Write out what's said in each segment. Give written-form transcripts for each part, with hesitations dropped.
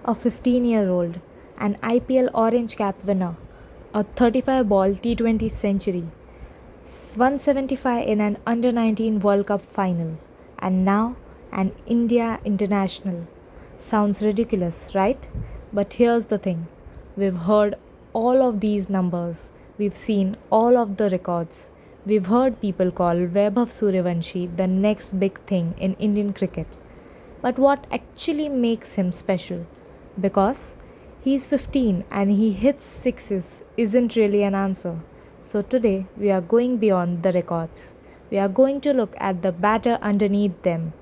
a 15-year-old, an IPL orange cap winner, a 35 ball T20 century, 175 in an under 19 World Cup final, and now an India international. Sounds ridiculous, right? But here's the thing, we've heard all of these numbers, we've seen all of the records. We've heard people call Vaibhav Suryavanshi the next big thing in Indian cricket. But what actually makes him special? Because he's 15 and he hits sixes isn't really an answer. So today we are going beyond the records. We are going to look at the batter underneath them.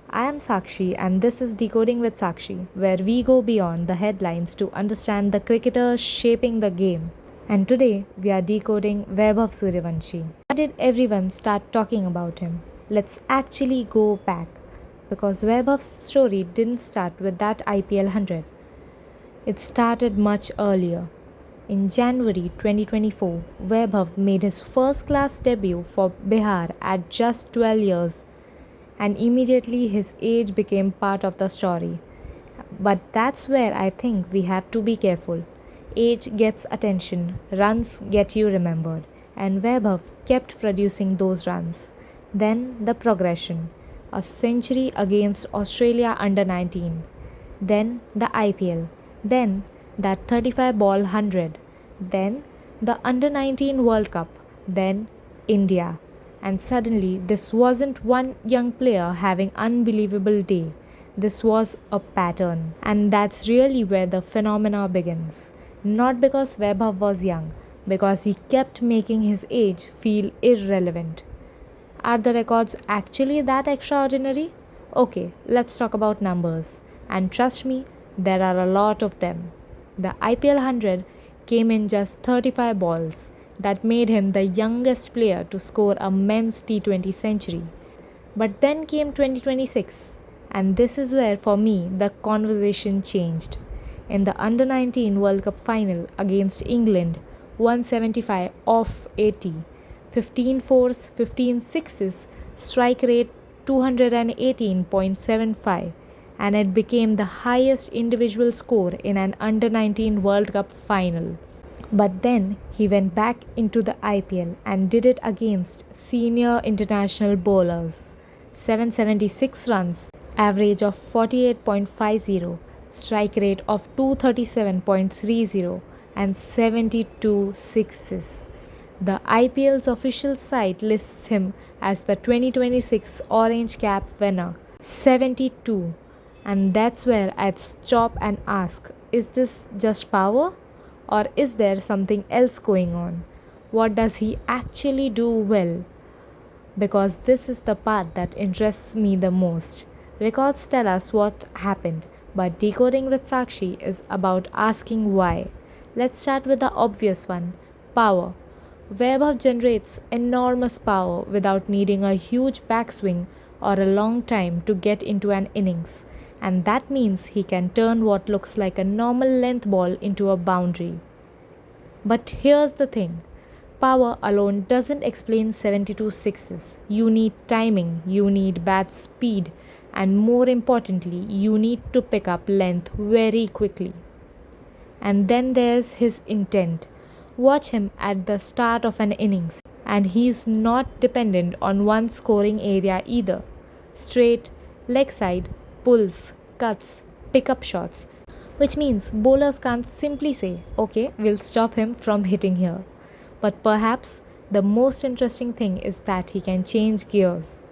I am Sakshi and this is Decoding with Sakshi, where we go beyond the headlines to understand the cricketers shaping the game. And today we are decoding Vaibhav Suryavanshi. Why did everyone start talking about him? Let's actually go back. Because Vaibhav's story didn't start with that IPL 100. It started much earlier. In January 2024, Vaibhav made his first class debut for Bihar at just 12 years, and immediately his age became part of the story. But that's where I think we have to be careful. Age gets attention, runs get you remembered, and Vaibhav kept producing those runs. Then the progression. A century against Australia under 19. Then the IPL. Then that 35 ball 100. Then the under 19 World Cup. Then India. And suddenly this wasn't one young player having unbelievable day. This was a pattern. And that's really where the phenomena begins. Not because Vaibhav was young, because he kept making his age feel irrelevant. Are the records actually that extraordinary? Okay, let's talk about numbers. And trust me, there are a lot of them. The IPL 100 came in just 35 balls. That made him the youngest player to score a men's T20 century. But then came 2026, and this is where for me the conversation changed. In the under 19 World Cup final against England, 175 off 80. 15 fours, 15 sixes, strike rate 218.75, and it became the highest individual score in an under 19 World Cup final. But then he went back into the IPL and did it against senior international bowlers. 776 runs, average of 48.50, strike rate of 237.30, and 72 sixes. The IPL's official site lists him as the 2026 Orange Cap winner, 72. And that's where I'd stop and ask, is this just power? Or is there something else going on? What does he actually do well? Because this is the part that interests me the most. Records tell us what happened, but decoding with Sakshi is about asking why. Let's start with the obvious one, power. Vaibhav generates enormous power without needing a huge backswing or a long time to get into an innings. And that means he can turn what looks like a normal length ball into a boundary. But here's the thing. Power alone doesn't explain 72 sixes. You need timing, you need bat speed, and more importantly, you need to pick up length very quickly. And then there's his intent. Watch him at the start of an innings, and he's not dependent on one scoring area either. Straight, leg side, pulls, cuts, pick-up shots, which means bowlers can't simply say, okay, we'll stop him from hitting here. But perhaps the most interesting thing is that he can change gears.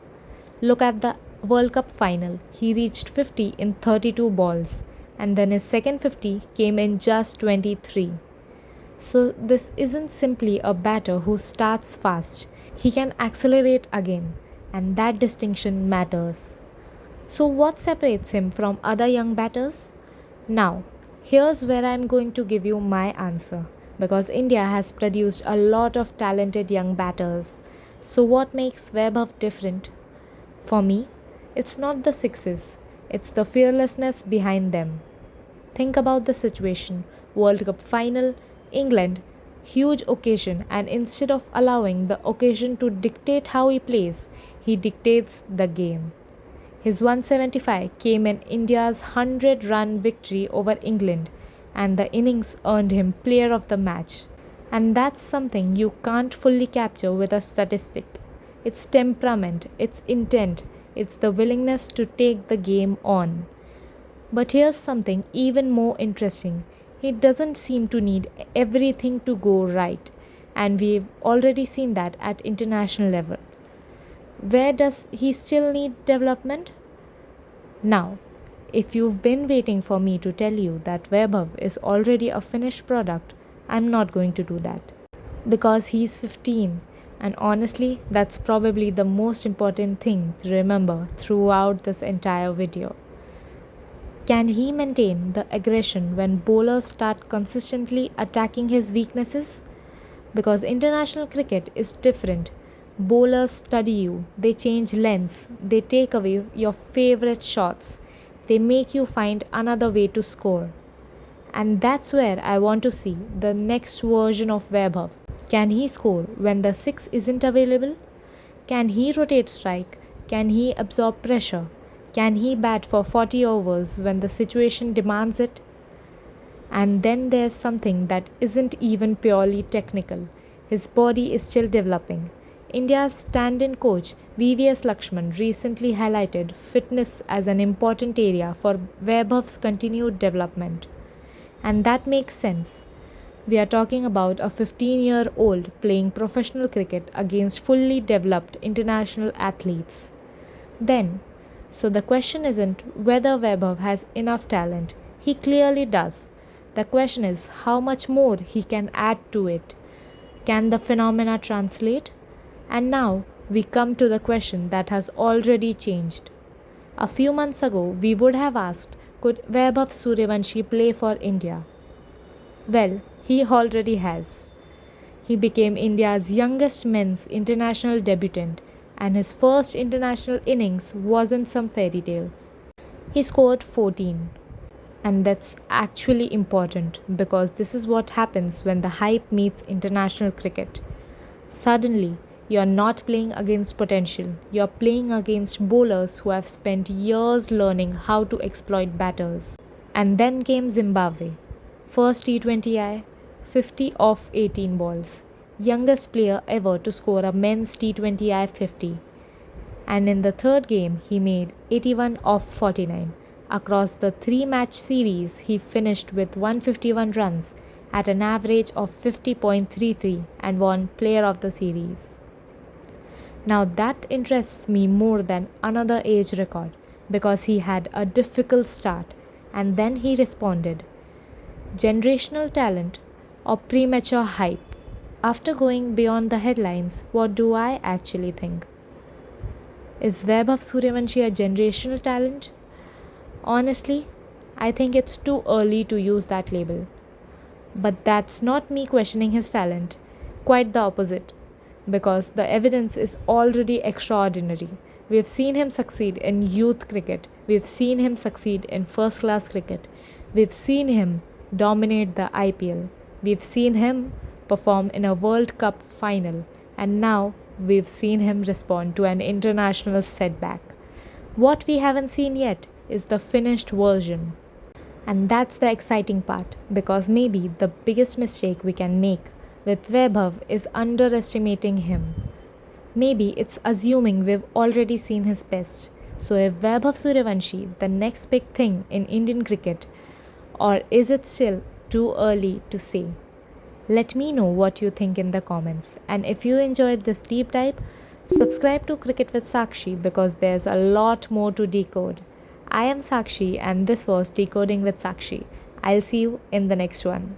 Look at the World Cup final. He reached 50 in 32 balls, and then his second 50 came in just 23. So this isn't simply a batter who starts fast. He can accelerate again, and that distinction matters. So what separates him from other young batters? Now, here's where I'm going to give you my answer. Because India has produced a lot of talented young batters. So what makes Vaibhav different? For me, it's not the sixes. It's the fearlessness behind them. Think about the situation. World Cup final, England, huge occasion, and instead of allowing the occasion to dictate how he plays, he dictates the game. His 175 came in India's 100-run victory over England, and the innings earned him Player of the Match. And that's something you can't fully capture with a statistic. It's temperament, it's intent, it's the willingness to take the game on. But here's something even more interesting. He doesn't seem to need everything to go right, and we've already seen that at international level. Where does he still need development? Now, if you've been waiting for me to tell you that Vaibhav is already a finished product, I'm not going to do that. Because he's 15, and honestly, that's probably the most important thing to remember throughout this entire video. Can he maintain the aggression when bowlers start consistently attacking his weaknesses? Because international cricket is different. Bowlers study you, they change lengths, they take away your favorite shots, they make you find another way to score. And that's where I want to see the next version of Vaibhav. Can he score when the 6 isn't available? Can he rotate strike? Can he absorb pressure? Can he bat for 40 overs when the situation demands it? And then there's something that isn't even purely technical. His body is still developing. India's stand-in coach VVS Lakshman recently highlighted fitness as an important area for Vaibhav's continued development. And that makes sense. We are talking about a 15-year-old playing professional cricket against fully developed international athletes. So the question isn't whether Vaibhav has enough talent. He clearly does. The question is how much more he can add to it. Can the phenomena translate? And now we come to the question that has already changed. A few months ago, we would have asked, could Vaibhav Suryavanshi play for India? Well, he already has. He became India's youngest men's international debutant, and his first international innings wasn't some fairy tale. He scored 14. And that's actually important because this is what happens when the hype meets international cricket. Suddenly, you're not playing against potential, you're playing against bowlers who have spent years learning how to exploit batters. And then came Zimbabwe. First T20I, 50 off 18 balls. Youngest player ever to score a men's T20I 50. And in the third game, he made 81 off 49. Across the 3-match series, he finished with 151 runs at an average of 50.33 and won Player of the Series. Now that interests me more than another age record because he had a difficult start and then he responded. Generational talent or premature hype? After going beyond the headlines, what do I actually think? Is Vaibhav Suryavanshi a generational talent? Honestly, I think it's too early to use that label. But that's not me questioning his talent. Quite the opposite. Because the evidence is already extraordinary. We've seen him succeed in youth cricket. We've seen him succeed in first-class cricket. We've seen him dominate the IPL. We've seen him perform in a World Cup final. And now we've seen him respond to an international setback. What we haven't seen yet is the finished version. And that's the exciting part because maybe the biggest mistake we can make with Vaibhav is underestimating him. Maybe it's assuming we've already seen his best. So if Vaibhav Suryavanshi the next big thing in Indian cricket, or is it still too early to say? Let me know what you think in the comments. And if you enjoyed this deep dive, subscribe to Cricket with Sakshi because there's a lot more to decode. I am Sakshi and this was Decoding with Sakshi. I'll see you in the next one.